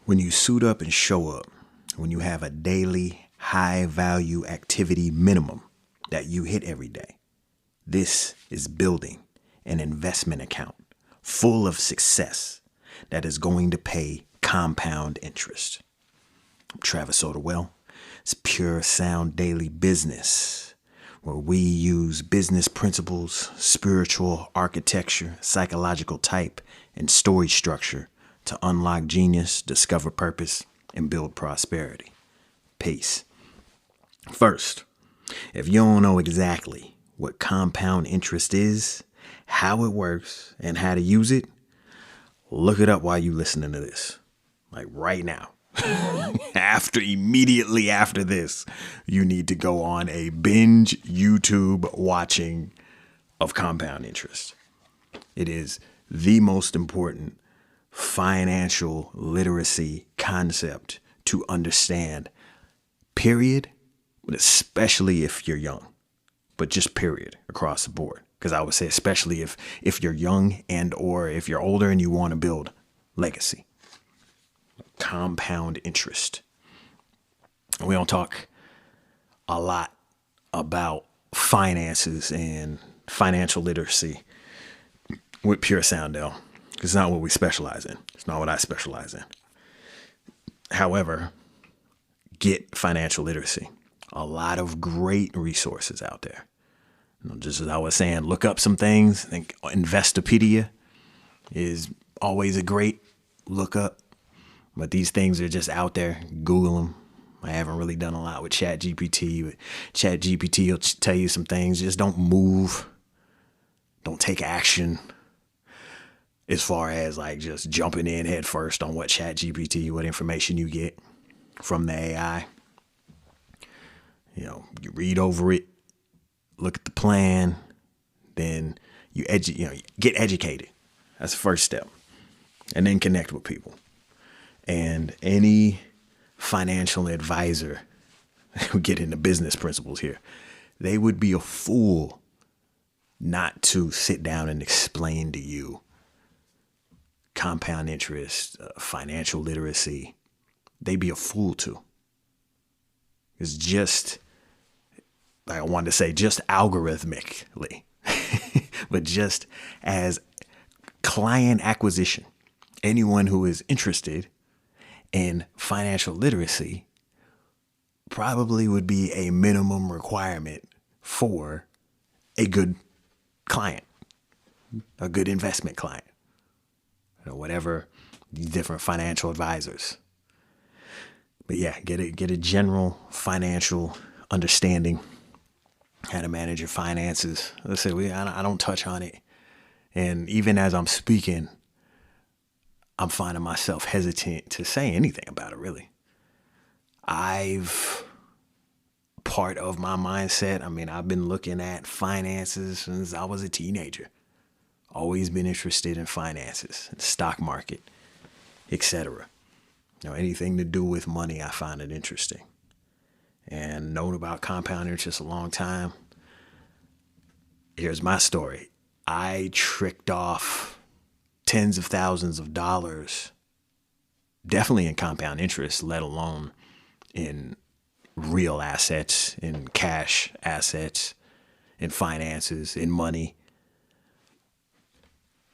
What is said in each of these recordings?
When you suit up and show up, when you have a daily high value activity minimum that you hit every day, this is building an investment account full of success that is going to pay compound interest. I'm Travis Odewell. It's pure sound daily business, where we use business principles, spiritual architecture, psychological type, and story structure to unlock genius, discover purpose, and build prosperity. Peace. First, if you don't know exactly what compound interest is, how it works, and how to use it, look it up while you're listening to this. Like right now. Immediately after this, you need to go on a binge YouTube watching of compound interest. It is the most important financial literacy concept to understand, period, but especially if you're young, but just period across the board. Because I would say especially if you're young and or if you're older and you want to build legacy. Compound interest. We don't talk a lot about finances and financial literacy with Pure Soundell. It's not what we specialize in. It's not what I specialize in. However, get financial literacy. A lot of great resources out there. Just as I was saying, look up some things. I think Investopedia is always a great look up. But these things are just out there. Google them. I haven't really done a lot with ChatGPT. But ChatGPT will tell you some things. Just don't move. Don't take action. As far as like just jumping in head first on what ChatGPT, what information you get from the AI. You read over it, look at the plan, then you get educated. That's the first step. And then connect with people. And any financial advisor who get into business principles here, they would be a fool not to sit down and explain to you compound interest, financial literacy. They'd be a fool to. It's just, like I wanted to say, just algorithmically, but just as client acquisition, anyone who is interested in financial literacy probably would be a minimum requirement for a good client, a good investment client, whatever these different financial advisors. But yeah, get a general financial understanding, how to manage your finances. Let's say I don't touch on it. And even as I'm speaking, I'm finding myself hesitant to say anything about it, really. Part of my mindset, I've been looking at finances since I was a teenager. Always been interested in finances, the stock market, etc. Anything to do with money, I find it interesting. And known about compound interest a long time. Here's my story. I tricked off tens of thousands of dollars, definitely in compound interest, let alone in real assets, in cash assets, in finances, in money,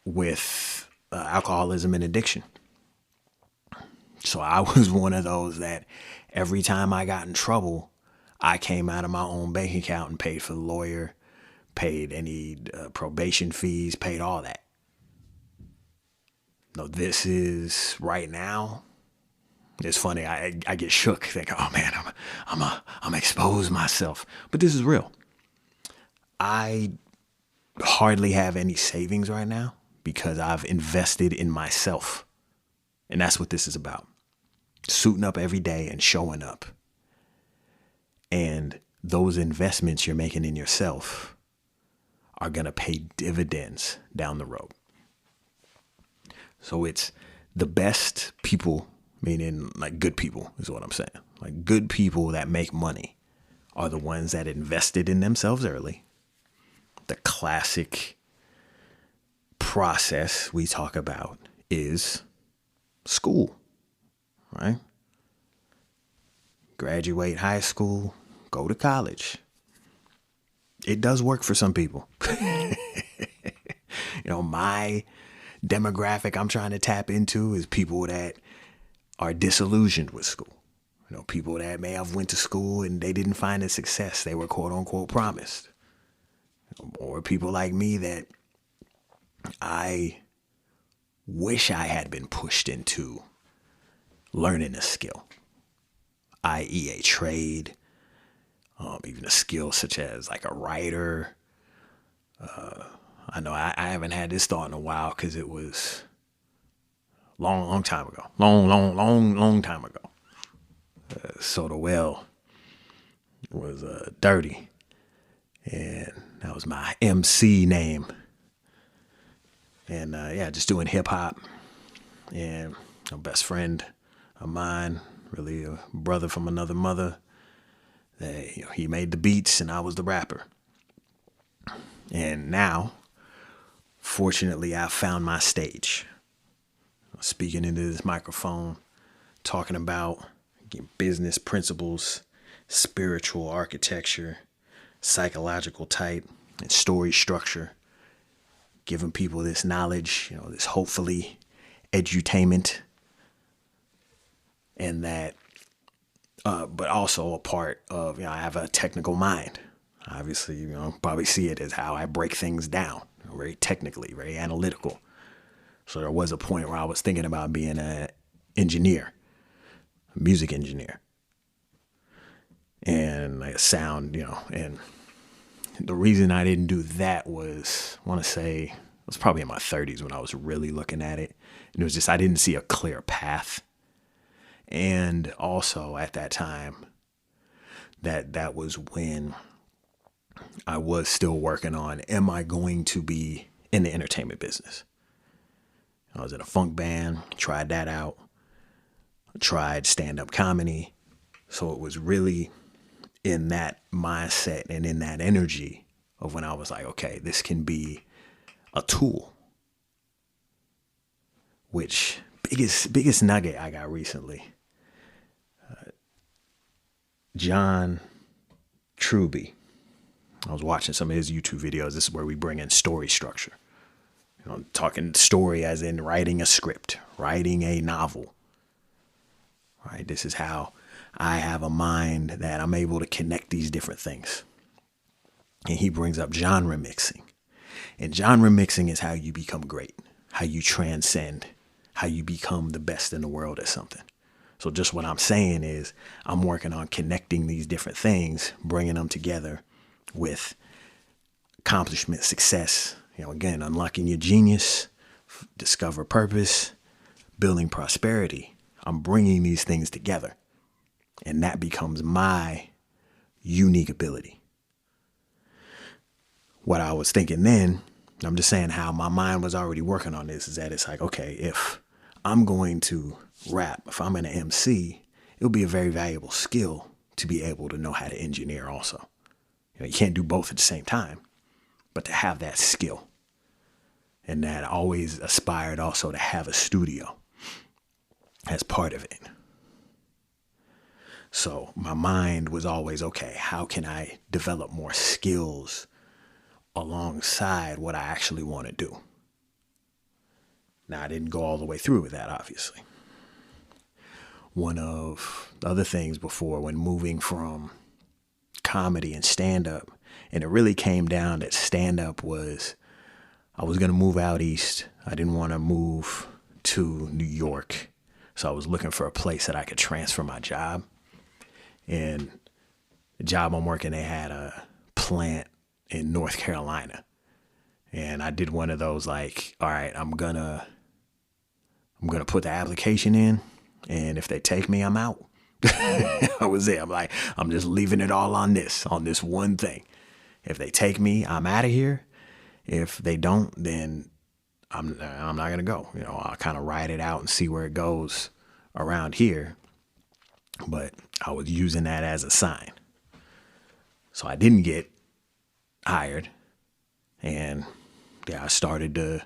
with alcoholism and addiction. So I was one of those that every time I got in trouble, I came out of my own bank account and paid for the lawyer, paid any probation fees, paid all that. No, this is right now. It's funny. I get shook. Think, oh man, I'm expose myself. But this is real. I hardly have any savings right now because I've invested in myself. And that's what this is about. Suiting up every day and showing up. And those investments you're making in yourself are going to pay dividends down the road. So it's the best people, meaning like good people is what I'm saying. Like good people that make money are the ones that invested in themselves early. The classic process we talk about is school. right? Graduate high school, go to college. It does work for some people. My demographic I'm trying to tap into is people that are disillusioned with school. People that may have went to school and they didn't find the success they were quote unquote promised. Or people like me that I wish I had been pushed into learning a skill, i.e. a trade, even a skill such as like a writer. I know I haven't had this thought in a while because it was long time ago. Long time ago. So the well was dirty. And that was my MC name. And just doing hip hop. And a best friend of mine, really a brother from another mother, he made the beats and I was the rapper. And now, fortunately, I found my stage. Speaking into this microphone, talking about business principles, spiritual architecture, psychological type, and story structure, giving people this knowledge, this hopefully edutainment, and that, but also a part of, I have a technical mind. Obviously, probably see it as how I break things down, very technically, very analytical. So there was a point where I was thinking about being an engineer, a music engineer, and like a sound, and the reason I didn't do that was, I want to say, it was probably in my 30s when I was really looking at it. And it was just, I didn't see a clear path. And also at that time, that was when I was still working on, am I going to be in the entertainment business? I was in a funk band, tried that out, tried stand-up comedy. So it was really in that mindset and in that energy of when I was like, okay, this can be a tool. Which, biggest nugget I got recently, John Truby. I was watching some of his YouTube videos. This is where we bring in story structure. Talking story as in writing a script, writing a novel. Right? This is how I have a mind that I'm able to connect these different things. And he brings up genre mixing. And genre mixing is how you become great, how you transcend, how you become the best in the world at something. So just what I'm saying is I'm working on connecting these different things, bringing them together with accomplishment, success, again, unlocking your genius, discover purpose, building prosperity. I'm bringing these things together, and that becomes my unique ability. What I was thinking then, I'm just saying how my mind was already working on this, is that it's like, okay, if I'm going to rap, if I'm an MC, it'll be a very valuable skill to be able to know how to engineer also. You can't do both at the same time, but to have that skill. And that I always aspired also to have a studio as part of it. So my mind was always, okay, how can I develop more skills alongside what I actually want to do? Now, I didn't go all the way through with that, obviously. One of the other things before, when moving from comedy and stand-up, and it really came down that stand-up was, I was going to move out east. I didn't want to move to New York. So I was looking for a place that I could transfer my job. And the job I'm working, they had a plant in North Carolina. And I did one of those like, all right, I'm gonna put the application in, and if they take me, I'm out. I was there. I'm like, I'm just leaving it all on this one thing. If they take me, I'm out of here. If they don't, then I'm not gonna go. I'll kind of ride it out and see where it goes around here. But I was using that as a sign. So I didn't get hired, and I started to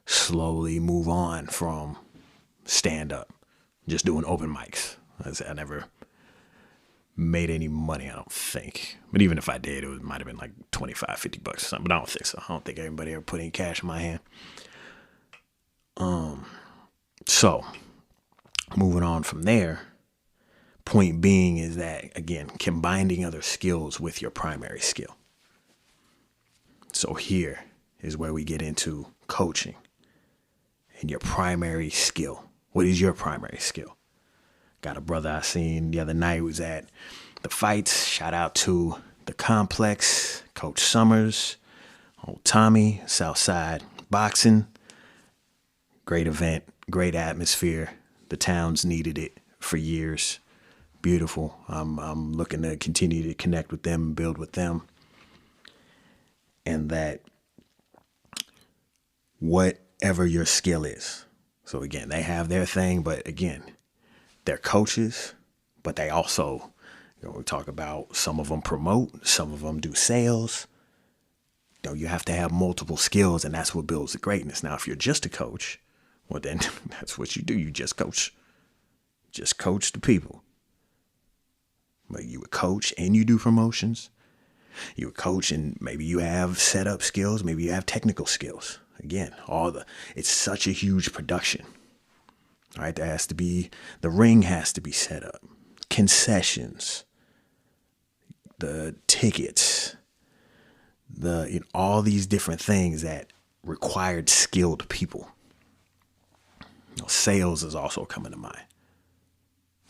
slowly move on from stand up, just doing open mics. I never made any money, I don't think. But even if I did, might have been like 25, $50 or something. But I don't think so. I don't think anybody ever put any cash in my hand. So moving on from there, point being is that, again, combining other skills with your primary skill. So here is where we get into coaching and your primary skill. What is your primary skill? Got a brother I seen the other night was at the fights. Shout out to the Complex, Coach Summers, old Tommy, Southside Boxing. Great event, great atmosphere. The towns needed it for years. Beautiful. I'm looking to continue to connect with them and build with them. And that whatever your skill is. So again, they have their thing, but again, they're coaches, but they also, we talk about some of them promote, some of them do sales. You have to have multiple skills, and that's what builds the greatness. Now, if you're just a coach, well, then that's what you do. You just coach. Just coach the people. But you would coach and you do promotions. You would coach and maybe you have setup skills. Maybe you have technical skills. Again, it's such a huge production. All right, the ring has to be set up. Concessions, the tickets, all these different things that required skilled people. Sales is also coming to mind.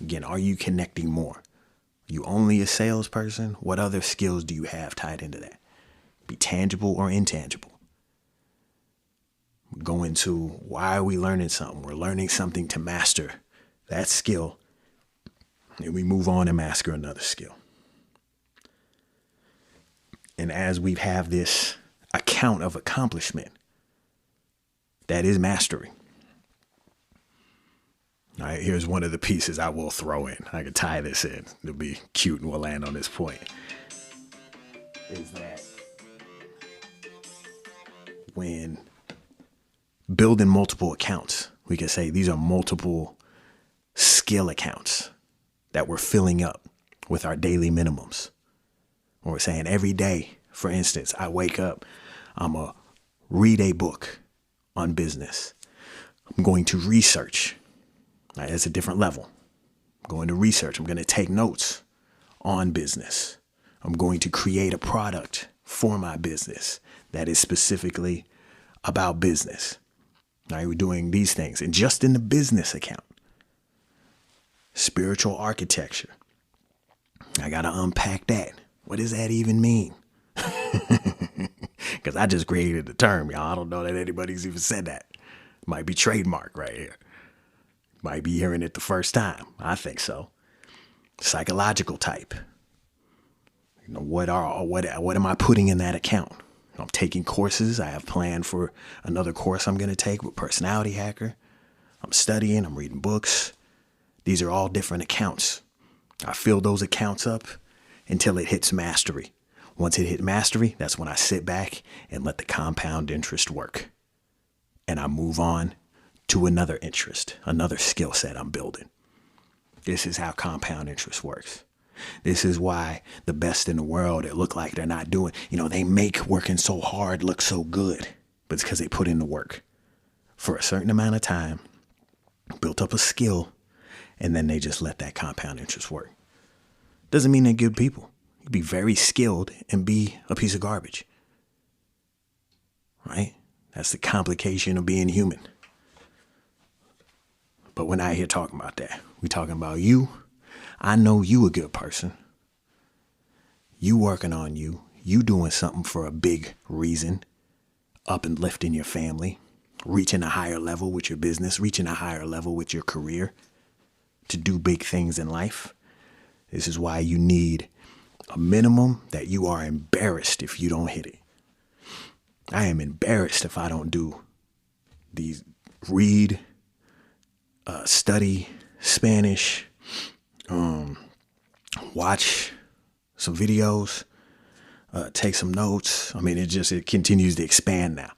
Again, are you connecting more? You only a salesperson? What other skills do you have tied into that? Be tangible or intangible. Go into why are we learning something? We're learning something to master that skill. And we move on and master another skill. And as we have this account of accomplishment, that is mastery. All right, here's one of the pieces I will throw in. I could tie this in. It'll be cute and we'll land on this point. Is that when building multiple accounts, we can say these are multiple skill accounts that we're filling up with our daily minimums. Or we're saying every day, for instance, I wake up, I'm going to read a book on business. I'm going to research. That's a different level. I'm going to research. I'm going to take notes on business. I'm going to create a product for my business that is specifically about business. All right, we're doing these things. And just in the business account, spiritual architecture. I got to unpack that. What does that even mean? Because I just created the term, y'all. I don't know that anybody's even said that. Might be trademark right here. Might be hearing it the first time. I think so. Psychological type. What am I putting in that account? I'm taking courses. I have planned for another course I'm going to take with Personality Hacker. I'm studying. I'm reading books. These are all different accounts. I fill those accounts up until it hits mastery. Once it hit mastery, that's when I sit back and let the compound interest work. And I move on to another interest, another skill set I'm building. This is how compound interest works. This is why the best in the world, it look like they're not doing, they make working so hard look so good, but it's because they put in the work for a certain amount of time, built up a skill, and then they just let that compound interest work. Doesn't mean they're good people. You can be very skilled and be a piece of garbage, right? That's the complication of being human. But we're not here talking about that. We're talking about you. I know you a good person. You working on you. You doing something for a big reason. Up and lifting your family. Reaching a higher level with your business. Reaching a higher level with your career. To do big things in life. This is why you need a minimum that you are embarrassed if you don't hit it. I am embarrassed if I don't do these read, study Spanish, watch some videos, take some notes. I mean, it continues to expand now.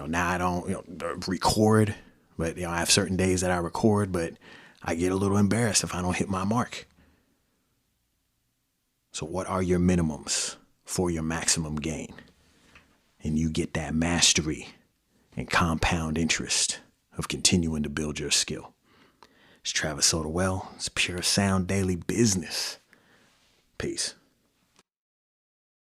Now I don't record, but I have certain days that I record, but I get a little embarrassed if I don't hit my mark. So what are your minimums for your maximum gain? And you get that mastery and compound interest of continuing to build your skill. It's Travis Sotawell. It's Pure Sound Daily Business. Peace.